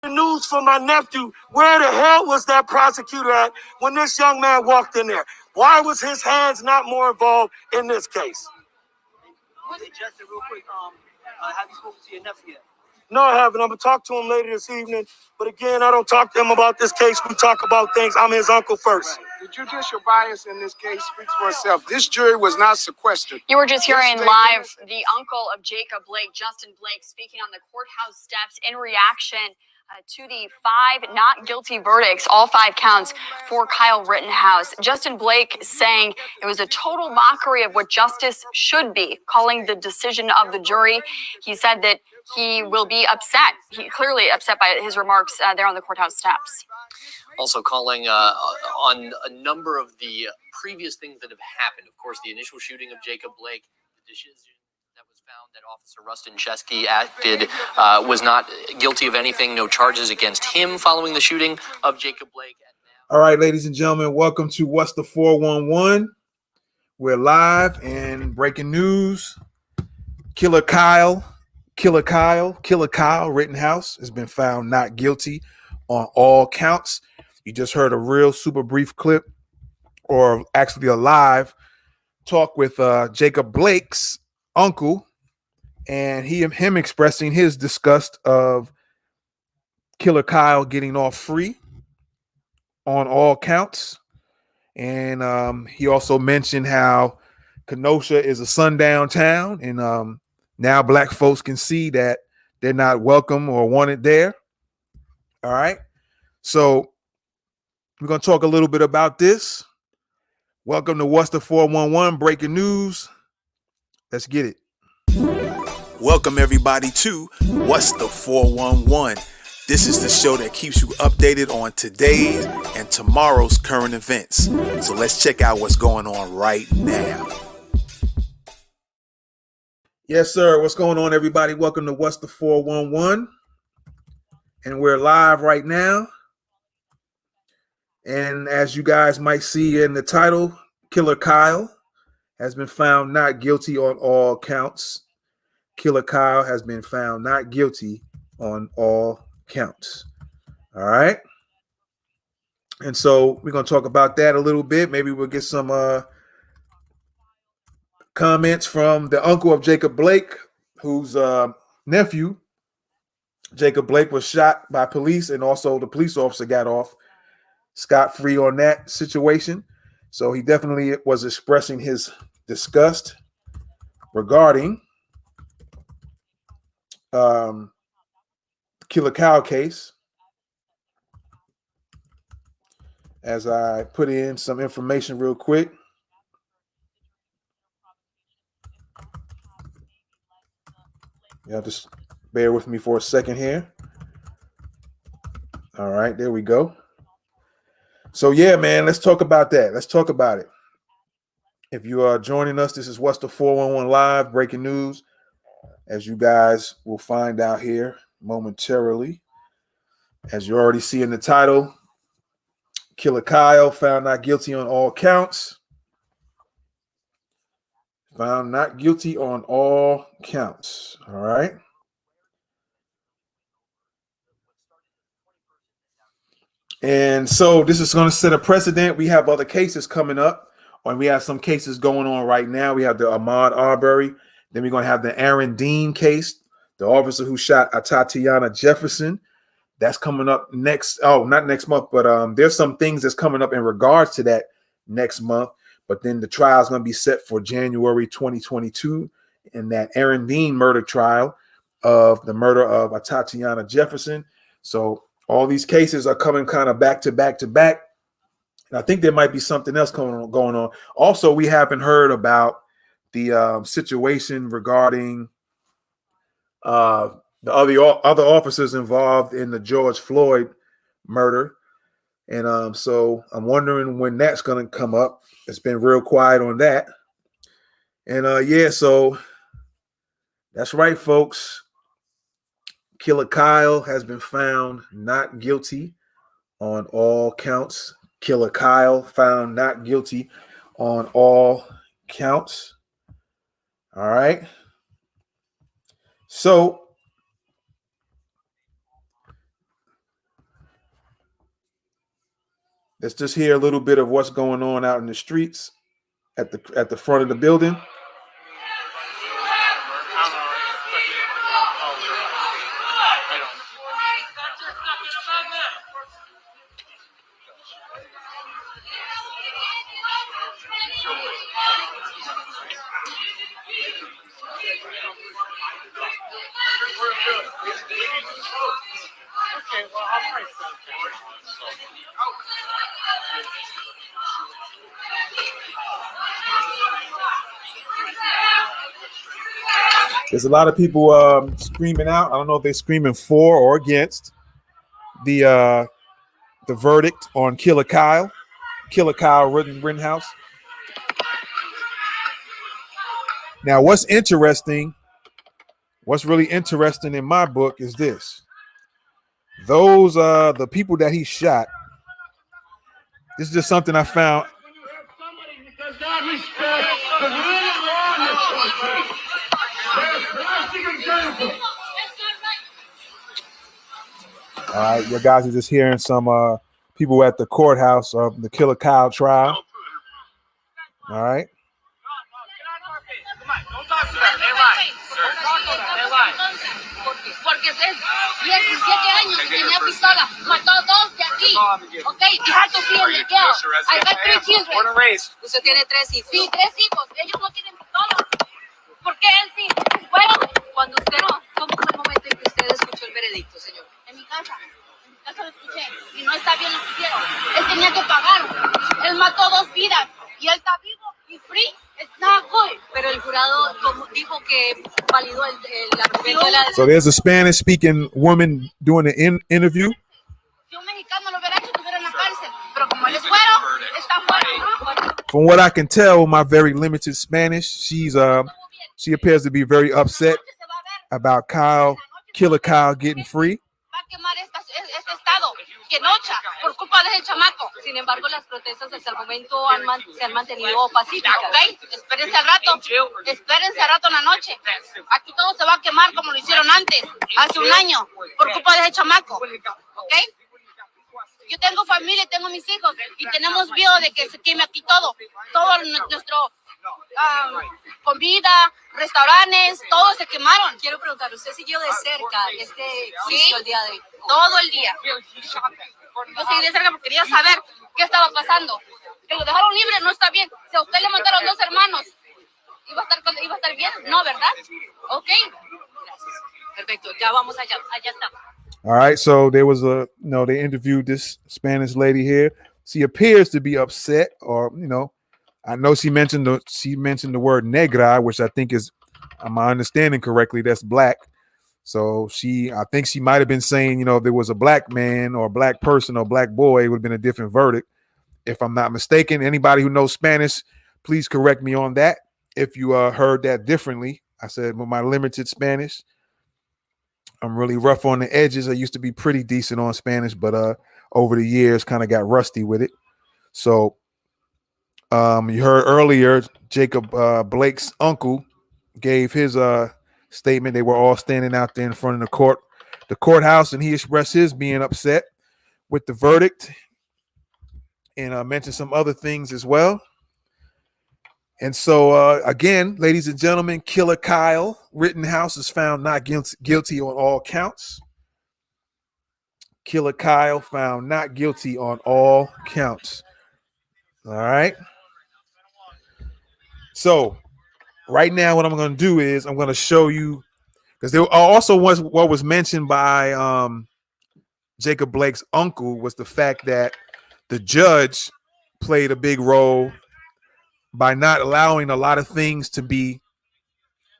news for my nephew. Where the hell was that prosecutor at when this young man walked in there? Why was his hands not more involved in this case? Hey, Justin, real quick, have you spoken to your nephew yet? No, I haven't. I'm going to talk to him later this evening. But again, I don't talk to him about this case. We talk about things. I'm his uncle first. The judicial bias in this case speaks for itself. This jury was not sequestered. You were just hearing live the uncle of Jacob Blake, Justin Blake, speaking on the courthouse steps in reaction to the 5 not guilty verdicts, all 5 counts for Kyle Rittenhouse. Justin Blake saying it was a total mockery of what justice should be, calling the decision of the jury. He said that he will be upset. He clearly upset by his remarks there on the courthouse steps. Also calling on a number of the previous things that have happened. Of course, the initial shooting of Jacob Blake, the decision that was found that Officer Rustin Chesky was not guilty of anything, no charges against him following the shooting of Jacob Blake. All right, ladies and gentlemen, welcome to What's the 411. We're live and breaking news. Killer Kyle Rittenhouse has been found not guilty on all counts. You just heard a real super brief clip, or actually a live talk with Jacob Blake's uncle, and him expressing his disgust of Killer Kyle getting off free on all counts. And he also mentioned how Kenosha is a sundown town, and now black folks can see that they're not welcome or wanted there. All right. So we're going to talk a little bit about this. Welcome to What's the 411 breaking news. Let's get it. Welcome everybody to What's the 411. This is the show that keeps you updated on today's and tomorrow's current events. So let's check out what's going on right now. Yes, sir. What's going on, everybody? Welcome to What's the 411. And we're live right now. And as you guys might see in the title, Killer Kyle has been found not guilty on all counts. Killer Kyle has been found not guilty on all counts. All right. And so we're going to talk about that a little bit. Maybe we'll get some comments from the uncle of Jacob Blake, whose nephew, Jacob Blake, was shot by police, and also the police officer got off scot-free on that situation. So he definitely was expressing his disgust regarding Killer Kyle case. As I put in some information real quick. Yeah, just bear with me for a second here. All right, there we go. So yeah, man, let's talk about that. Let's talk about it. If you are joining us, this is What's the 411 Live, breaking news, as you guys will find out here momentarily. As you already see in the title, Killer Kyle found not guilty on all counts. Found not guilty on all counts. All right. And so this is going to set a precedent. We have other cases coming up, and we have some cases going on right now. We have the Ahmaud Arbery. Then we're going to have the Aaron Dean case, the officer who shot Tatiana Jefferson. That's coming up next. Oh, not next month, but there's some things that's coming up in regards to that next month. But then the trial is going to be set for January 2022 in that Aaron Dean murder trial of the murder of Tatiana Jefferson. So all these cases are coming kind of back to back to back. And I think there might be something else going on. Also, we haven't heard about the situation regarding the other officers involved in the George Floyd murder. And so I'm wondering when that's going to come up. It's been real quiet on that. And yeah, so that's right, folks. Killer Kyle has been found not guilty on all counts. Killer Kyle found not guilty on all counts. All right. So Let's just hear a little bit of what's going on out in the streets at the front of the building. There's a lot of people screaming out. I don't know if they're screaming for or against the verdict on Killer Kyle Rittenhouse. Now, what's really interesting in my book is this. Those the people that he shot. This is just something I found. All right, you guys are just hearing some people at the courthouse of the Killer Kyle trial. All right. Porque es 17 años y tenía pistola, mató a 2 de aquí. Ok, you have to be in the jail. I got 3 children. Born and raised. Usted tiene 3 hijos. Sí, 3 hijos. Ellos no tienen pistola. ¿Por qué él sí? Bueno, cuando usted no, ¿cómo fue el momento en que usted escuchó el veredicto, señor? En mi casa lo escuché. Y no está bien lo que hicieron. Él tenía que pagar. Él mató 2 vidas. Y él está vivo y free. It's not good. Pero el jurado dijo que validó el argumento de la... So there's a Spanish-speaking woman doing an interview. Si un mexicano lo hubiera hecho, estuviera en la cárcel. Pero como él es fuero, está fuera. From what I can tell, my very limited Spanish, she appears to be very upset about Killer Kyle getting free. Va a quemar este estado, que nocha, por culpa de ese chamaco. Sin embargo, las protestas hasta el momento se han mantenido pacíficas. ¿Ok? Espérense al rato en la noche. Aquí todo se va a quemar como lo hicieron antes, hace un año, por culpa de ese chamaco. ¿Ok? Yo tengo familia, tengo mis hijos y tenemos miedo de que se queme aquí todo nuestro comida, restaurantes, todos se quemaron. Quiero preguntar, ¿usted siguió de cerca juicio el día de hoy? Todo el día. Yo seguí de cerca porque quería saber qué estaba pasando. Que lo dejaron libre no está bien. Si a usted le mataron 2 hermanos, ¿iba a estar bien? No, ¿verdad? Ok. Gracias. Perfecto, ya vamos allá está. All right, so there was they interviewed this Spanish lady here. She appears to be upset, or I know she mentioned the word negra, which I think is, am I understanding correctly, that's black. So I think she might have been saying, if there was a black man or a black person or a black boy, it would have been a different verdict. If I'm not mistaken, anybody who knows Spanish, please correct me on that. If you heard that differently, I said with my limited Spanish, I'm really rough on the edges. I used to be pretty decent on Spanish, but over the years kind of got rusty with it. So you heard earlier, Jacob Blake's uncle gave his statement. They were all standing out there in front of the courthouse, and he expressed his being upset with the verdict and mentioned some other things as well. And so, again, ladies and gentlemen, Killer Kyle Rittenhouse is found not guilty on all counts. Killer Kyle found not guilty on all counts. All right. So right now, what I'm going to do is I'm going to show you, because there also was what was mentioned by Jacob Blake's uncle was the fact that the judge played a big role by not allowing a lot of things to be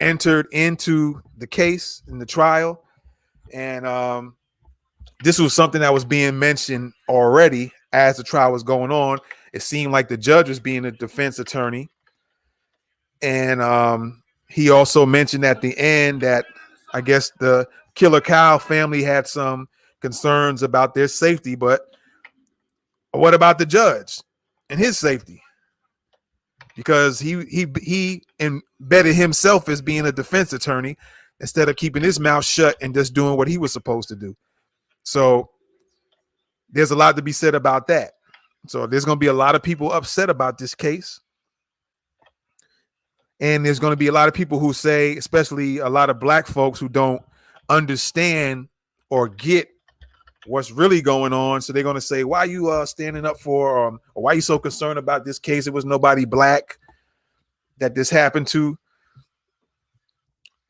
entered into the case in the trial. And this was something that was being mentioned already as the trial was going on. It seemed like the judge was being a defense attorney. And he also mentioned at the end that I guess the Killer Kyle family had some concerns about their safety, but what about the judge and his safety? Because he embedded himself as being a defense attorney instead of keeping his mouth shut and just doing what he was supposed to do. So there's a lot to be said about that. So there's going to be a lot of people upset about this case. And there's going to be a lot of people who say, especially a lot of black folks who don't understand or get what's really going on. So they're going to say, why are you standing up for, or why are you so concerned about this case? It was nobody black that this happened to.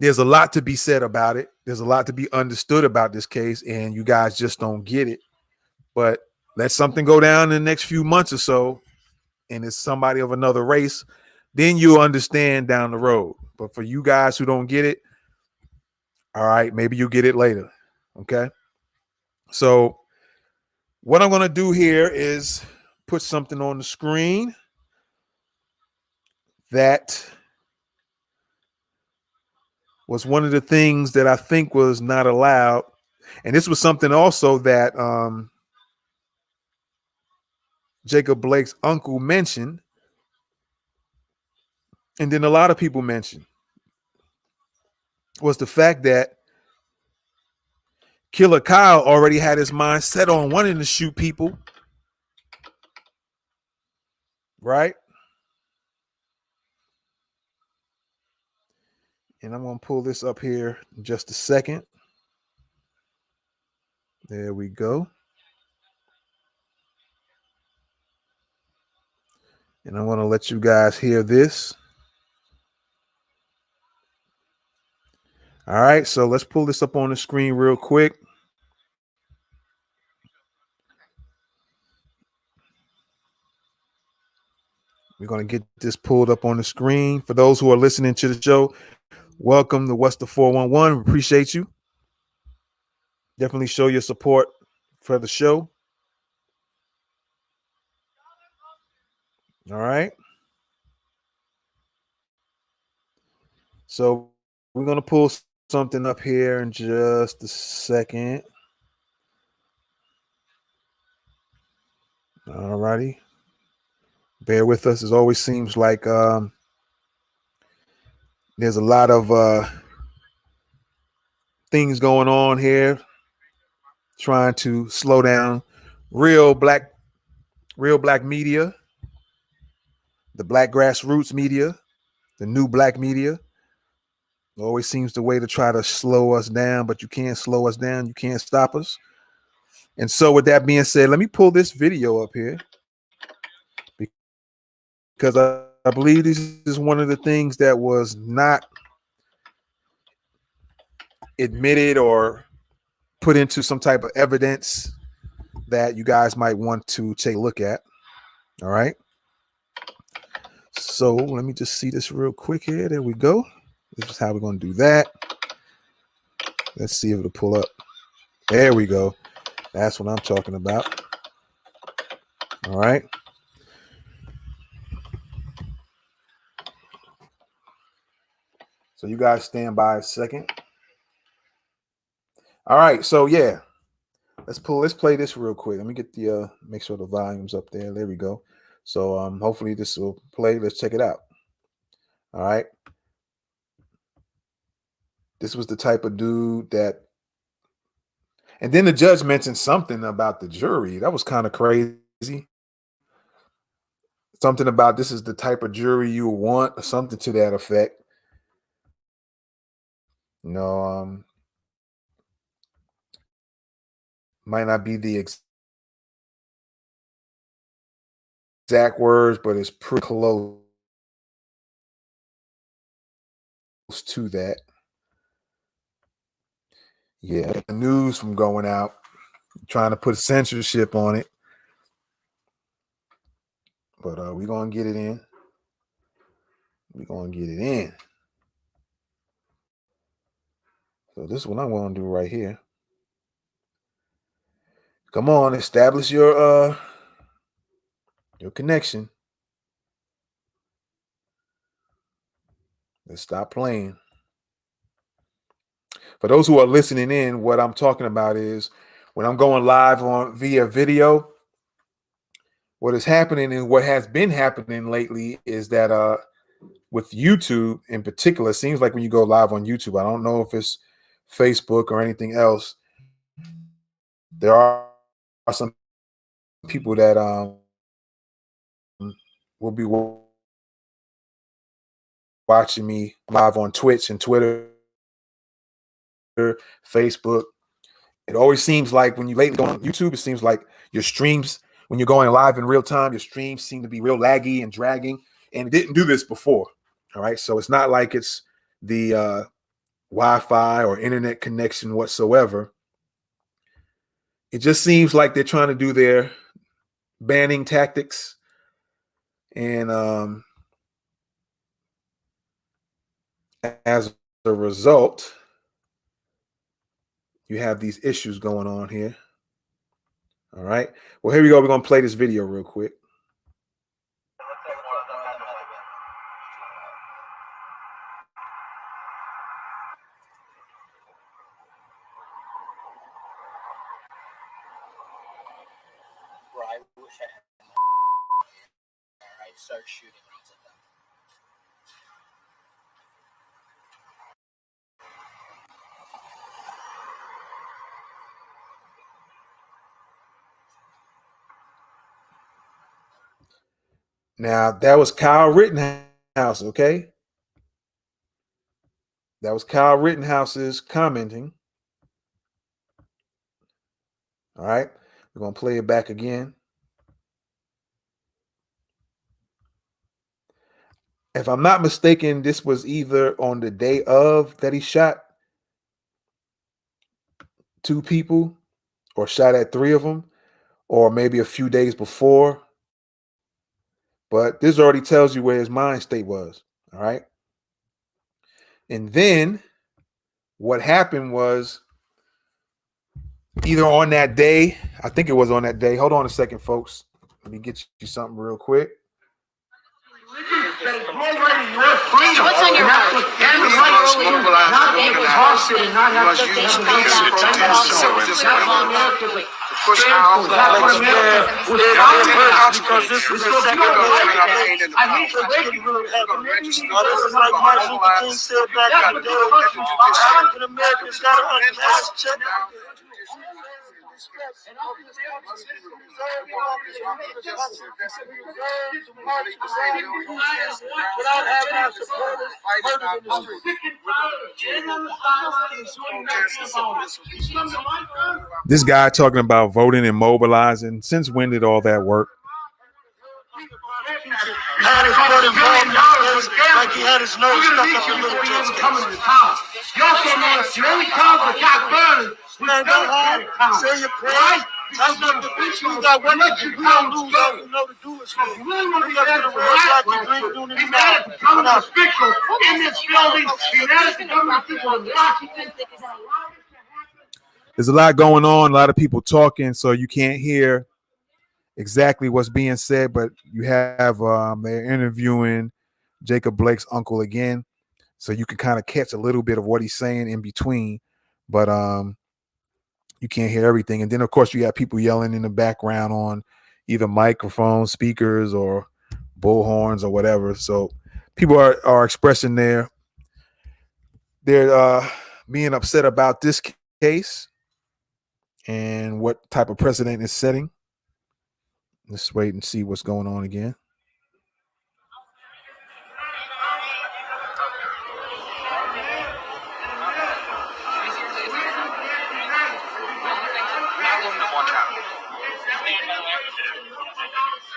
There's a lot to be said about it. There's a lot to be understood about this case, and you guys just don't get it. But let something go down in the next few months or so, and it's somebody of another race, then you'll understand down the road. But for you guys who don't get it, all right, maybe you get it later. Okay. So what I'm going to do here is put something on the screen that was one of the things that I think was not allowed. And this was something also that Jacob Blake's uncle mentioned. And then a lot of people mentioned was the fact that Killer Kyle already had his mind set on wanting to shoot people. Right? And I'm going to pull this up here in just a second. There we go. And I want to let you guys hear this. All right, so let's pull this up on the screen real quick. We're going to get this pulled up on the screen. For those who are listening to the show, welcome to What's the 411. We appreciate you. Definitely show your support for the show. All right. So we're going to pull something up here in just a second. All righty. Bear with us. It always seems like there's a lot of things going on here trying to slow down real black media, the black grassroots media, the new black media. It always seems the way to try to slow us down, but you can't slow us down. You can't stop us. And so with that being said, let me pull this video up here because I believe this is one of the things that was not admitted or put into some type of evidence that you guys might want to take a look at. All right. So let me just see this real quick here. There we go. This is how we're going to do that. Let's see if it'll pull up. There we go. That's what I'm talking about. All right. So you guys stand by a second. All right. So yeah, let's play this real quick. Let me get the make sure the volume's up there. There we go. So hopefully this will play. Let's check it out. All right. This was the type of dude that, and then the judge mentioned something about the jury. That was kind of crazy. Something about this is the type of jury you want, or something to that effect. You know, might not be the exact words, but it's pretty close to that. Yeah, the news from going out, trying to put censorship on it. But we're going to get it in. We're going to get it in. So this is what I'm going to do right here. Come on, establish your connection. Let's stop playing. For those who are listening in, what I'm talking about is when I'm going live on via video, what is happening and what has been happening lately is that with YouTube in particular, it seems like when you go live on YouTube, I don't know if it's Facebook or anything else, there are some people that will be watching me live on Twitch and Twitter, Facebook. It always seems like when you lately go on YouTube, it seems like your streams, when you're going live in real time, your streams seem to be real laggy and dragging. And it didn't do this before. All right. So it's not like it's the Wi-Fi or internet connection whatsoever. It just seems like they're trying to do their banning tactics. And as a result, you have these issues going on here. All right. Well, here we go. We're going to play this video real quick. Bro, I wish I had. I'd start shooting things at them. Now, that was Kyle Rittenhouse, okay? That was Kyle Rittenhouse's commenting. All right. We're going to play it back again. If I'm not mistaken, this was either on the day of that he shot 2 people or shot at 3 of them, or maybe a few days before. But this already tells you where his mind state was. All right. And then what happened was either on that day, I think it was on that day. Hold on a second, folks. Let me get you something real quick. What's on your heart? Push out. Because this is the second I need to this is like Martin Luther King said back in the day. African Americans got to understand. Without having our supporters murdered in the street. This guy talking about voting and mobilizing. Since when did all that work? Had his foot involved, like he had his nose stuck up in the little coming to the house. Y'all say, man, if you only come for Jack Burns, man, go home, say your prayers. That's not the bitch you got one that you don't lose all you know to do is you really want to be there to relax like you doing it now. Becoming official in this building, United government people in Washington. There's a lot going on, a lot of people talking, so you can't hear exactly what's being said, but you have they're interviewing Jacob Blake's uncle again, so you can kind of catch a little bit of what he's saying in between, but you can't hear everything. And then of course you have people yelling in the background on either microphones, speakers, or bullhorns or whatever. So people are expressing they're being upset about this case and what type of precedent is setting. Let's wait and see what's going on again.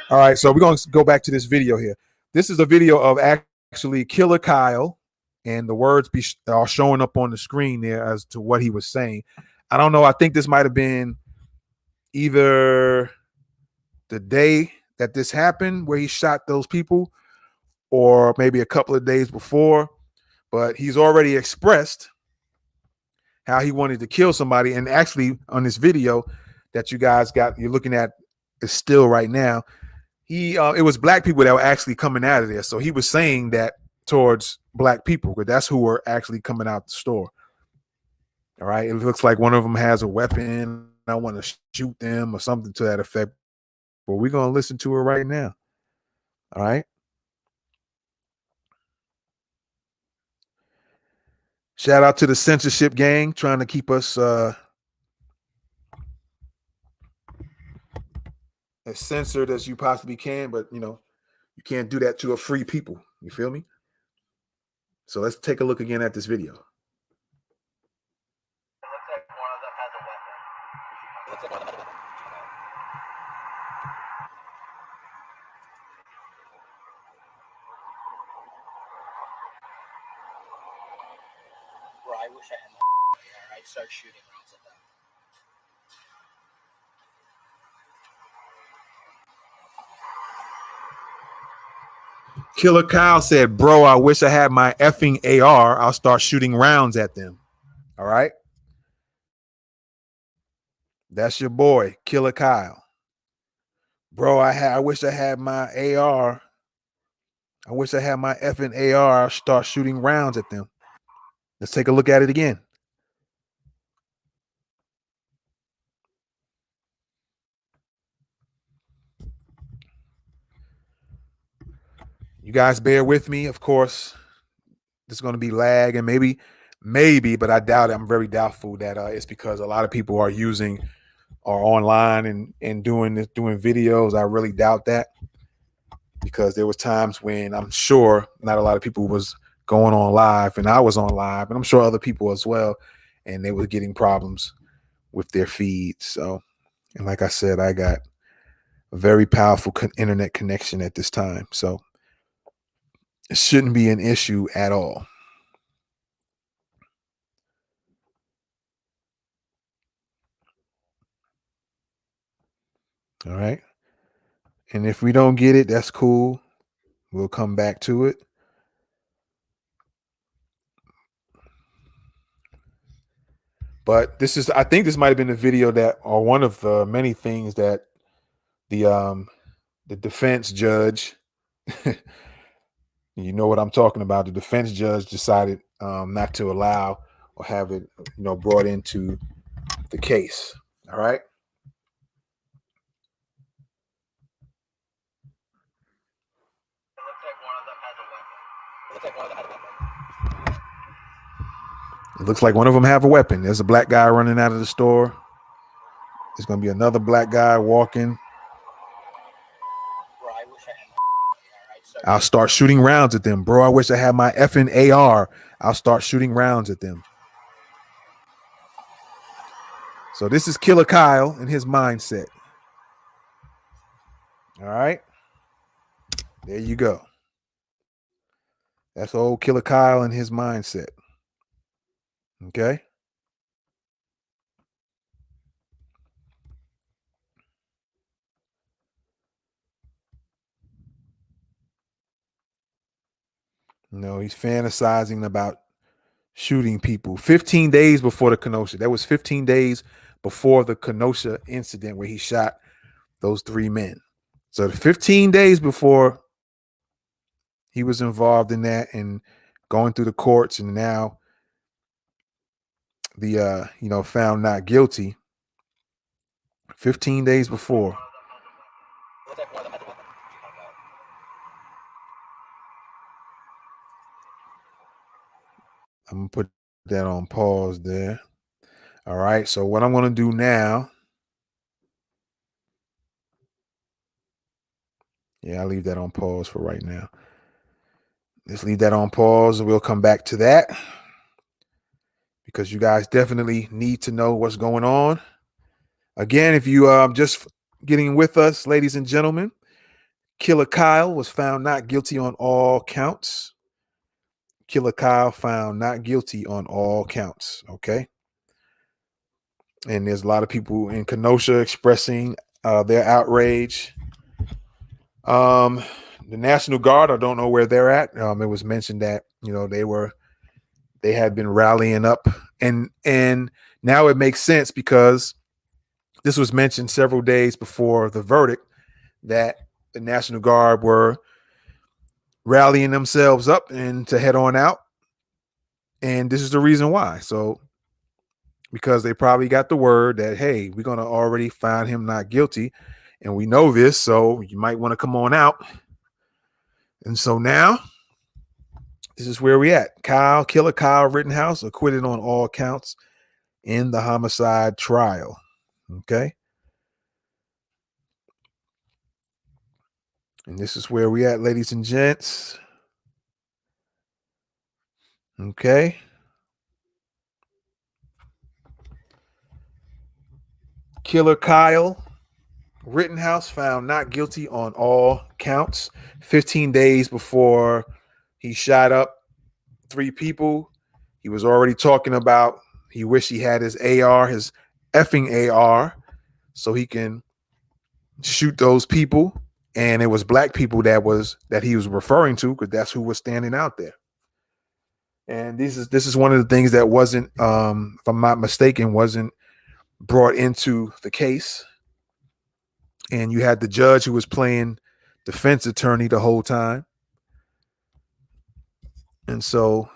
All right, so we're going to go back to this video here. This is a video of actually Killer Kyle, and the words are showing up on the screen there as to what he was saying. I don't know. I think this might have been either the day that this happened where he shot those people, or maybe a couple of days before, but he's already expressed how he wanted to kill somebody. And actually on this video that you guys you're looking at is still right now, it was black people that were actually coming out of there. So he was saying that towards black people, because that's who were actually coming out the store. All right. It looks like one of them has a weapon. I want to shoot them or something to that effect. But we're going to listen to it right now. All right. Shout out to the censorship gang trying to keep us as censored as you possibly can. But, you can't do that to a free people. You feel me? So let's take a look again at this video. Bro, I wish I had my AR. I'd start shooting rounds at them. Killer Kyle said, bro, I wish I had my effing AR. I'll start shooting rounds at them. All right. That's your boy, Killer Kyle. Bro, I wish I had my AR. I wish I had my effing AR. I'll start shooting rounds at them. Let's take a look at it again. You guys bear with me. Of course, there's going to be lag and maybe, but I doubt it. I'm very doubtful that it's because a lot of people are online and doing videos. I really doubt that, because there was times when I'm sure not a lot of people was going on live, and I was on live, and I'm sure other people as well, and they were getting problems with their feeds. So, and like I said, I got a very powerful internet connection at this time, so it shouldn't be an issue at all. All right. And if we don't get it, that's cool. We'll come back to it. But I think this might have been the video that, or one of the many things that the defense judge, you know what I'm talking about. The defense judge decided not to allow or have it, brought into the case. All right. It looks like one of them have a weapon. There's a black guy running out of the store. There's going to be another black guy walking. Bro, I wish I had my AR. I'll start shooting rounds at them. Bro, I wish I had my effing AR. I'll start shooting rounds at them. So this is Killer Kyle and his mindset. All right. There you go. That's old Killer Kyle and his mindset. Okay. No, he's fantasizing about shooting people 15 days before the Kenosha. That was 15 days before the Kenosha incident where he shot those 3 men. So 15 days before he was involved in that and going through the courts, and now the found not guilty 15 days before. I'm gonna put that on pause there. All right. So what I'm gonna do now. Yeah, I'll leave that on pause for right now. Let's leave that on pause, and we'll come back to that, because you guys definitely need to know what's going on. Again, if you are just getting with us, ladies and gentlemen, Killer Kyle was found not guilty on all counts. Killer Kyle found not guilty on all counts. Okay. And there's a lot of people in Kenosha expressing their outrage. The National Guard, I don't know where they're at. It was mentioned that they had been rallying up, and now it makes sense, because this was mentioned several days before the verdict that the National Guard were rallying themselves up and to head on out. And this is the reason why. So, because they probably got the word that, hey, we're going to already find him not guilty, and we know this, so you might want to come on out. And so now this is where we at. Killer Kyle Rittenhouse acquitted on all counts in the homicide trial. Okay. And this is where we at, ladies and gents. Okay. Killer Kyle Rittenhouse found not guilty on all counts. 15 days before he shot up 3 people, he was already talking about he wished he had his AR, his effing AR, so he can shoot those people. And it was black people that he was referring to, because that's who was standing out there. And this is one of the things that wasn't, if I'm not mistaken, wasn't brought into the case. And you had the judge who was playing defense attorney the whole time. And so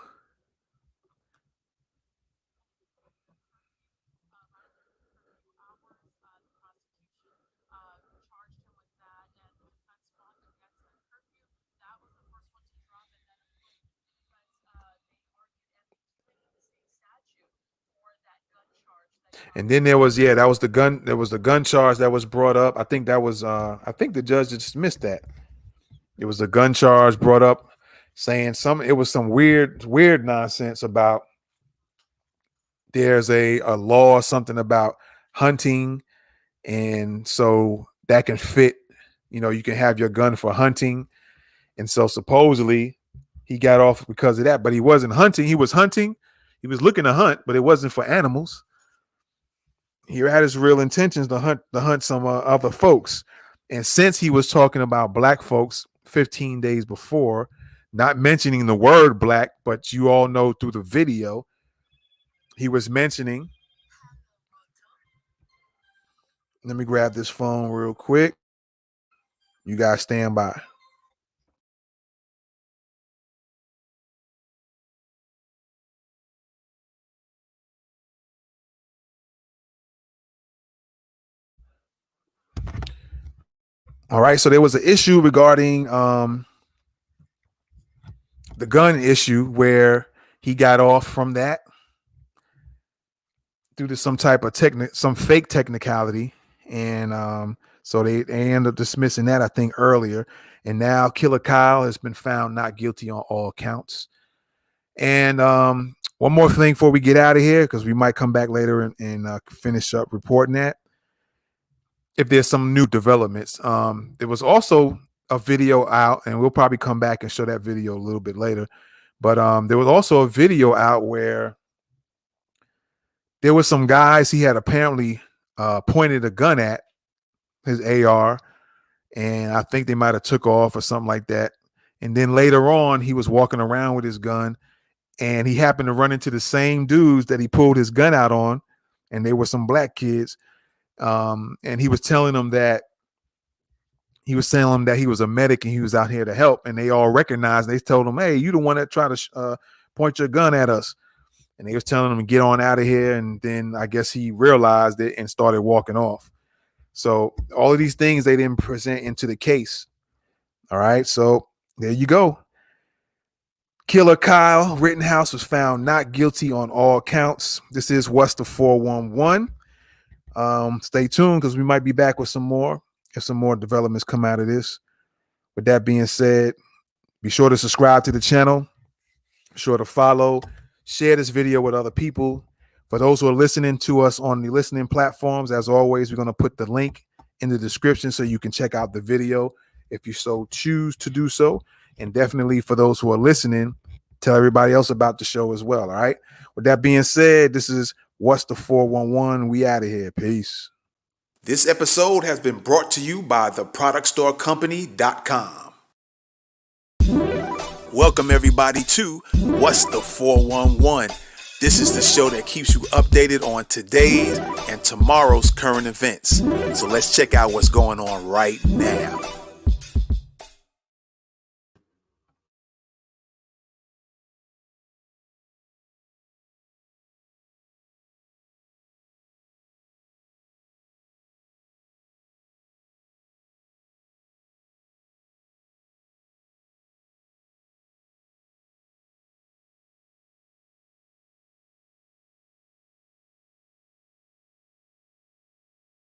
and then there was there was the gun charge that was brought up. I think the judge dismissed that. It was a gun charge brought up saying it was some weird nonsense about there's a law, something about hunting, and so that can fit, you can have your gun for hunting. And so supposedly he got off because of that, but he wasn't hunting. He was hunting. He was looking to hunt, but it wasn't for animals. He had his real intentions to hunt some other folks. And since he was talking about black folks 15 days before, not mentioning the word black, but you all know through the video, he was mentioning. Let me grab this phone real quick. You guys stand by. All right, so there was an issue regarding the gun issue where he got off from that due to some type of some fake technicality, and so they ended up dismissing that, I think, earlier. And now Killer Kyle has been found not guilty on all counts. And one more thing before we get out of here, because we might come back later and finish up reporting that, if there's some new developments. There was also a video out, and we'll probably come back and show that video a little bit later. But there was also a video out where there were some guys he had apparently pointed a gun at, his AR, and I think they might have took off or something like that. And then later on, he was walking around with his gun, and he happened to run into the same dudes that he pulled his gun out on, and they were some black kids. And he was telling them that he was a medic and he was out here to help, and they all recognized. They told him, "Hey, you the one that tried to point your gun at us." And they was telling him to get on out of here. And then I guess he realized it and started walking off. So all of these things they didn't present into the case. All right, so there you go. Killer Kyle Rittenhouse was found not guilty on all counts. This is What's the 411. Stay tuned, because we might be back with some more if some more developments come out of this. With that being said, be sure to subscribe to the channel. Be sure to follow, share this video with other people. For those who are listening to us on the listening platforms, as always, we're going to put the link in the description so you can check out the video if you so choose to do so. And definitely for those who are listening, tell everybody else about the show as well. All right. With that being said, this is What's the 411. We out of here. Peace. This episode has been brought to you by theproductstorecompany.com. Welcome everybody to What's the 411. This is the show that keeps you updated on today's and tomorrow's current events. So let's check out what's going on right now.